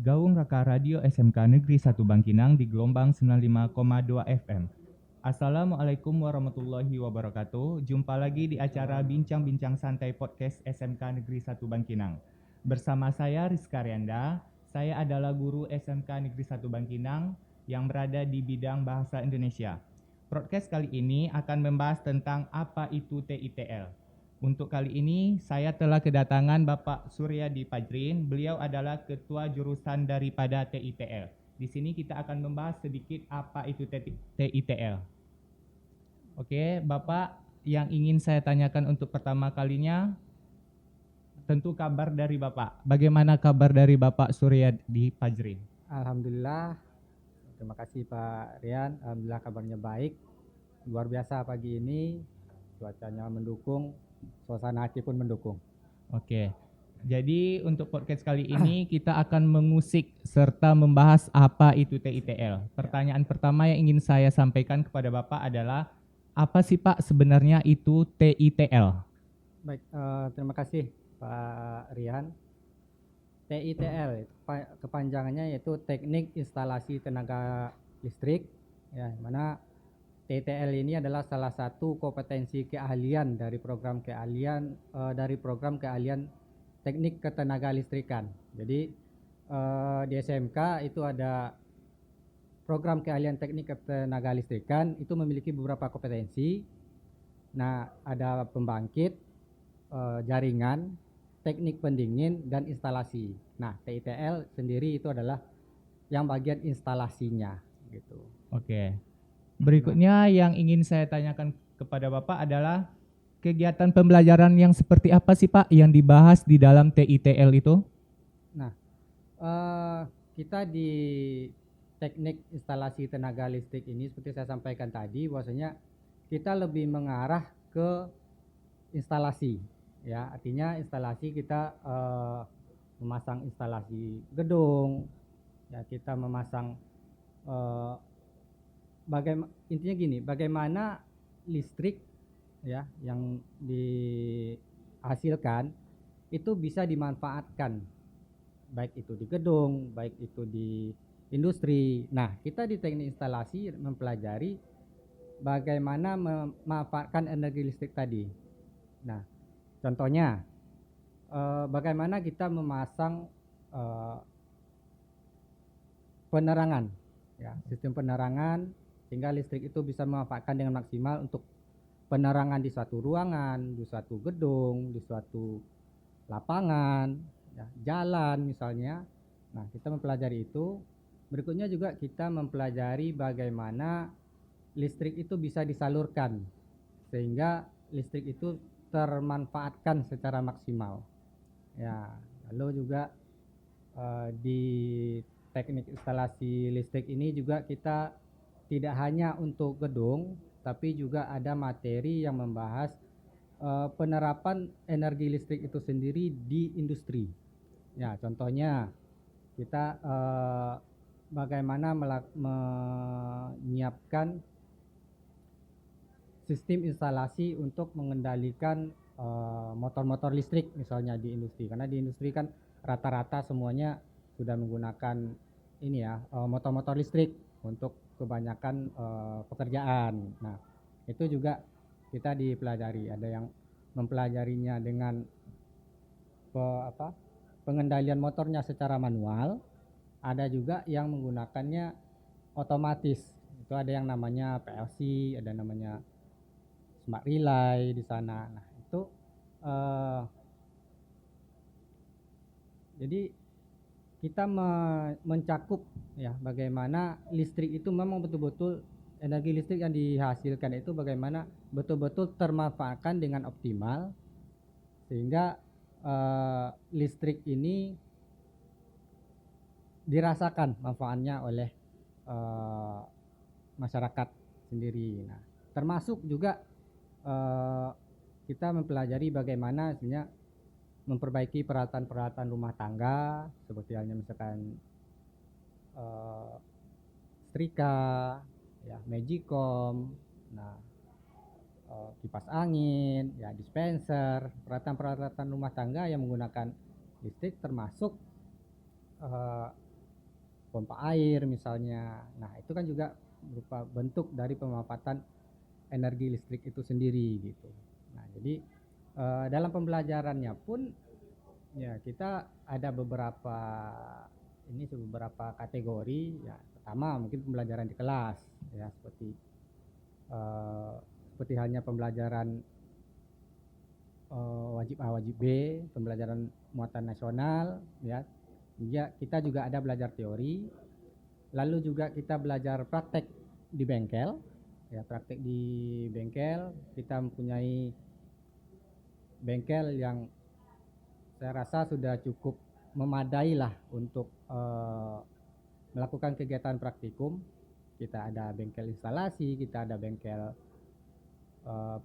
Gaung Raka Radio SMK Negeri 1 Bangkinang di gelombang 95,2 FM. Assalamualaikum warahmatullahi wabarakatuh. Jumpa lagi di acara Bincang-Bincang Santai Podcast SMK Negeri 1 Bangkinang. Bersama saya Rizka Rianda, saya adalah guru SMK Negeri 1 Bangkinang yang berada di bidang Bahasa Indonesia. Podcast kali ini akan membahas tentang apa itu TITL. Untuk kali ini saya telah kedatangan Bapak Suryadi Pajrin. Beliau adalah ketua jurusan daripada TITL. Di sini kita akan membahas sedikit apa itu TITL. Oke, Bapak, yang ingin saya tanyakan untuk pertama kalinya, tentu kabar dari Bapak. Bagaimana kabar dari Bapak Suryadi Pajrin? Alhamdulillah, terima kasih Pak Rian. Alhamdulillah kabarnya baik. Luar biasa pagi ini, cuacanya mendukung, suasana hati pun mendukung. Oke, jadi untuk podcast kali ini kita akan mengusik serta membahas apa itu TITL. Pertanyaan pertama yang ingin saya sampaikan kepada Bapak adalah, apa sih Pak sebenarnya itu TITL? Baik, terima kasih Pak Rian. TITL kepanjangannya yaitu Teknik Instalasi Tenaga Listrik, ya, mana TITL ini adalah salah satu kompetensi keahlian dari program keahlian Teknik Ketenaga Listrikan. Jadi di SMK itu ada program keahlian Teknik Ketenaga Listrikan, itu memiliki beberapa kompetensi. Nah, ada pembangkit, jaringan, teknik pendingin, dan instalasi. Nah, TITL sendiri itu adalah yang bagian instalasinya gitu. Oke. Berikutnya yang ingin saya tanyakan kepada Bapak adalah kegiatan pembelajaran yang seperti apa sih Pak yang dibahas di dalam TITL itu? Nah, kita di teknik instalasi tenaga listrik ini seperti saya sampaikan tadi, bahwasanya kita lebih mengarah ke instalasi, ya, artinya instalasi kita memasang instalasi gedung, ya, kita memasang intinya gini, bagaimana listrik, ya, yang dihasilkan itu bisa dimanfaatkan, baik itu di gedung, baik itu di industri. Nah, kita di teknik instalasi mempelajari bagaimana memanfaatkan energi listrik tadi. Nah, contohnya bagaimana kita memasang penerangan, ya, sistem penerangan sehingga listrik itu bisa memanfaatkan dengan maksimal untuk penerangan di suatu ruangan, di suatu gedung, di suatu lapangan, ya, jalan misalnya. Nah, kita mempelajari itu. Berikutnya juga kita mempelajari bagaimana listrik itu bisa disalurkan sehingga listrik itu termanfaatkan secara maksimal. Ya, lalu juga di teknik instalasi listrik ini juga kita tidak hanya untuk gedung, tapi juga ada materi yang membahas penerapan energi listrik itu sendiri di industri. Ya, contohnya kita bagaimana menyiapkan sistem instalasi untuk mengendalikan motor-motor listrik misalnya di industri, karena di industri kan rata-rata semuanya sudah menggunakan ini ya, motor-motor listrik untuk kebanyakan pekerjaan. Nah, itu juga kita dipelajari, ada yang mempelajarinya dengan pengendalian motornya secara manual, ada juga yang menggunakannya otomatis. Itu ada yang namanya PLC, ada namanya smart relay di sana. Nah, itu jadi kita mencakup, ya, bagaimana listrik itu memang betul-betul energi listrik yang dihasilkan itu bagaimana betul-betul termanfaatkan dengan optimal sehingga listrik ini dirasakan manfaatnya oleh masyarakat sendiri. Nah, termasuk juga kita mempelajari bagaimana sebenarnya memperbaiki peralatan-peralatan rumah tangga seperti halnya misalkan setrika, ya, magicom, nah, kipas angin, ya, dispenser, peralatan-peralatan rumah tangga yang menggunakan listrik termasuk pompa air misalnya. Nah, itu kan juga berupa bentuk dari pemanfaatan energi listrik itu sendiri gitu. Nah, jadi dalam pembelajarannya pun ya kita ada beberapa kategori ya. Pertama mungkin pembelajaran di kelas ya, eh, seperti halnya pembelajaran wajib A wajib B, pembelajaran muatan nasional ya. Kita juga ada belajar teori, lalu juga kita belajar praktek di bengkel ya. Praktek di bengkel, kita mempunyai bengkel yang saya rasa sudah cukup memadai lah untuk melakukan kegiatan praktikum. Kita ada bengkel instalasi, kita ada bengkel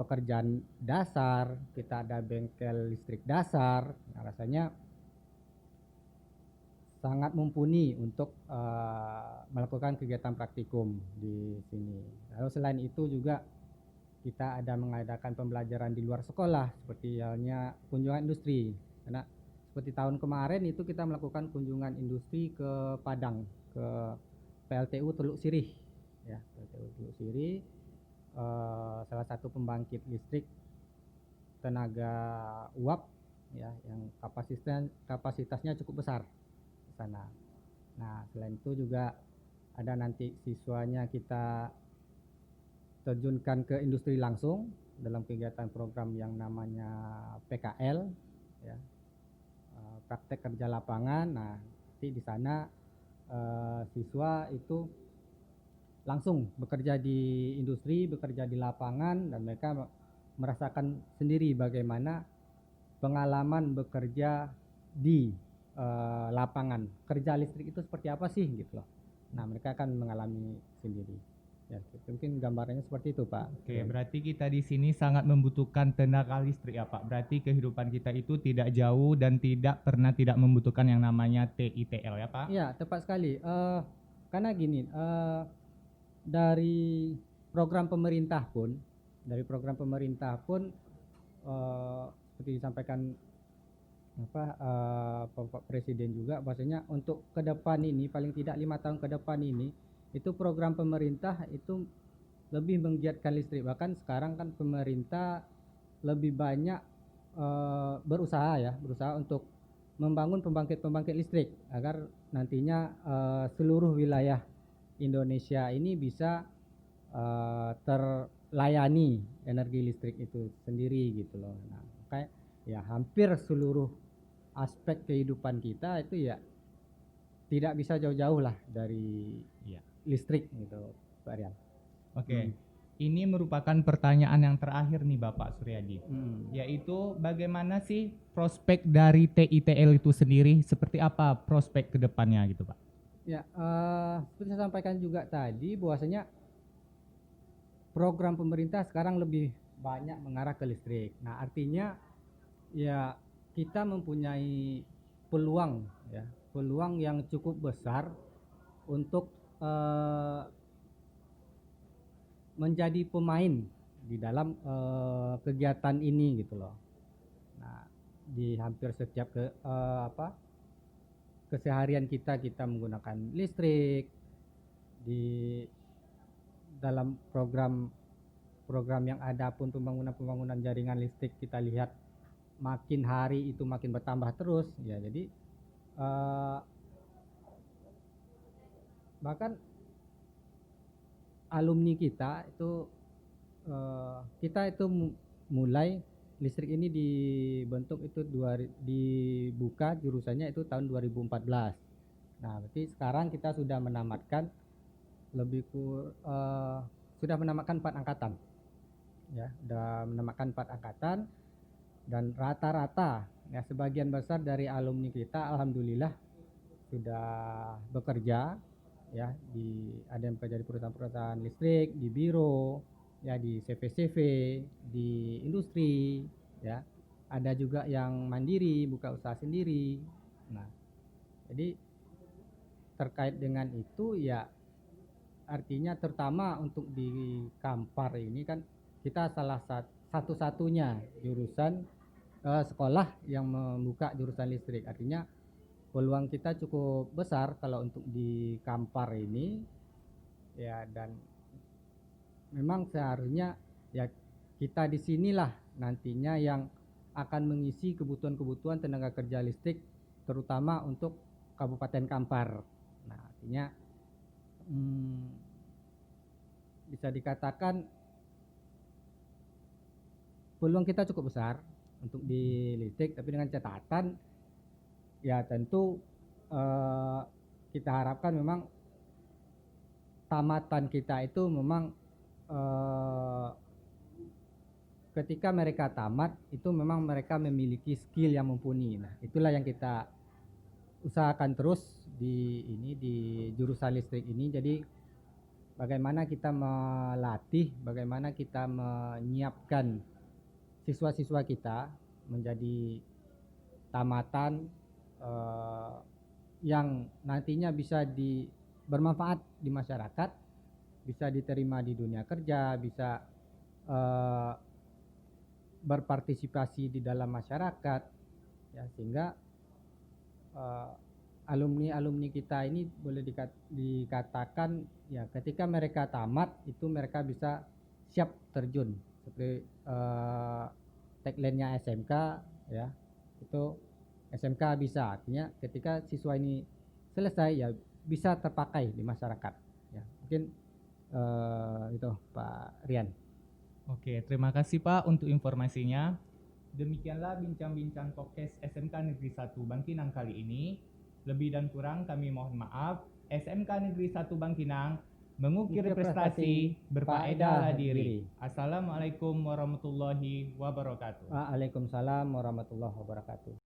pekerjaan dasar, kita ada bengkel listrik dasar. Nah, rasanya sangat mumpuni untuk melakukan kegiatan praktikum di sini. Lalu selain itu juga kita ada mengadakan pembelajaran di luar sekolah seperti halnya kunjungan industri. Karena seperti tahun kemarin itu kita melakukan kunjungan industri ke Padang, ke PLTU Teluk Sirih ya. PLTU Teluk Sirih salah satu pembangkit listrik tenaga uap ya, yang kapasitasnya cukup besar di sana. Nah, selain itu juga ada nanti siswanya kita terjunkan ke industri langsung dalam kegiatan program yang namanya PKL ya, praktek kerja lapangan. Nah, nanti di sana siswa itu langsung bekerja di industri, bekerja di lapangan, dan mereka merasakan sendiri bagaimana pengalaman bekerja di lapangan. Kerja listrik itu seperti apa sih gitu loh. Nah, mereka akan mengalami sendiri. Ya, mungkin gambarannya seperti itu, Pak. Oke, berarti kita di sini sangat membutuhkan tenaga listrik ya, Pak. Berarti kehidupan kita itu tidak jauh dan tidak membutuhkan yang namanya TITL ya, Pak? Iya, tepat sekali. Karena gini, dari program pemerintah pun, seperti disampaikan Bapak Presiden juga, bahwasanya untuk ke depan ini, paling tidak 5 tahun ke depan ini, itu program pemerintah itu lebih menggiatkan listrik. Bahkan sekarang kan pemerintah lebih banyak berusaha untuk membangun pembangkit listrik agar nantinya seluruh wilayah Indonesia ini bisa terlayani energi listrik itu sendiri gitu loh. Nah, kayak ya hampir seluruh aspek kehidupan kita itu ya tidak bisa jauh-jauh lah dari listrik gitu, Pak Rian. Oke. Ini merupakan pertanyaan yang terakhir nih Bapak Suryadi, yaitu bagaimana sih prospek dari TITL itu sendiri, seperti apa prospek ke depannya gitu Pak? Ya, seperti saya sampaikan juga tadi, bahwasanya program pemerintah sekarang lebih banyak mengarah ke listrik. Nah, artinya ya kita mempunyai peluang yang cukup besar untuk menjadi pemain di dalam kegiatan ini gitu loh. Nah, di hampir setiap keseharian kita menggunakan listrik. Di dalam program yang ada pun pembangunan jaringan listrik kita lihat makin hari itu makin bertambah terus ya. Jadi bahkan alumni kita itu mulai listrik ini dibentuk itu dibuka jurusannya itu tahun 2014. Nah, berarti sekarang kita sudah menamatkan sudah menamatkan 4 angkatan. Ya, sudah menamatkan 4 angkatan, dan rata-rata ya sebagian besar dari alumni kita alhamdulillah sudah bekerja ya, ada yang bekerja di perusahaan-perusahaan listrik, di biro, ya di CV-CV, di industri, ya. Ada juga yang mandiri, buka usaha sendiri. Nah, jadi terkait dengan itu ya, artinya terutama untuk di Kampar ini kan kita salah satu-satunya jurusan sekolah yang membuka jurusan listrik. Artinya peluang kita cukup besar kalau untuk di Kampar ini ya, dan memang seharusnya ya kita di sinilah nantinya yang akan mengisi kebutuhan-kebutuhan tenaga kerja listrik terutama untuk Kabupaten Kampar. Nah, artinya bisa dikatakan peluang kita cukup besar untuk di listrik, tapi dengan catatan ya tentu kita harapkan memang tamatan kita itu memang ketika mereka tamat itu memang mereka memiliki skill yang mumpuni. Nah, itulah yang kita usahakan terus di jurusan listrik ini. Jadi bagaimana kita melatih, bagaimana kita menyiapkan siswa-siswa kita menjadi tamatan yang nantinya bisa bermanfaat di masyarakat, bisa diterima di dunia kerja, bisa berpartisipasi di dalam masyarakat, ya, sehingga alumni kita ini boleh dikatakan ya ketika mereka tamat itu mereka bisa siap terjun seperti tagline-nya SMK ya, itu SMK bisa, artinya ketika siswa ini selesai ya bisa terpakai di masyarakat ya. Mungkin itu Pak Rian. Oke, terima kasih Pak untuk informasinya. Demikianlah bincang-bincang podcast SMK Negeri 1 Bangkinang kali ini. Lebih dan kurang kami mohon maaf. SMK Negeri 1 Bangkinang mengukir prestasi, berfaedahlah diri. Assalamualaikum warahmatullahi wabarakatuh. Waalaikumsalam warahmatullahi wabarakatuh.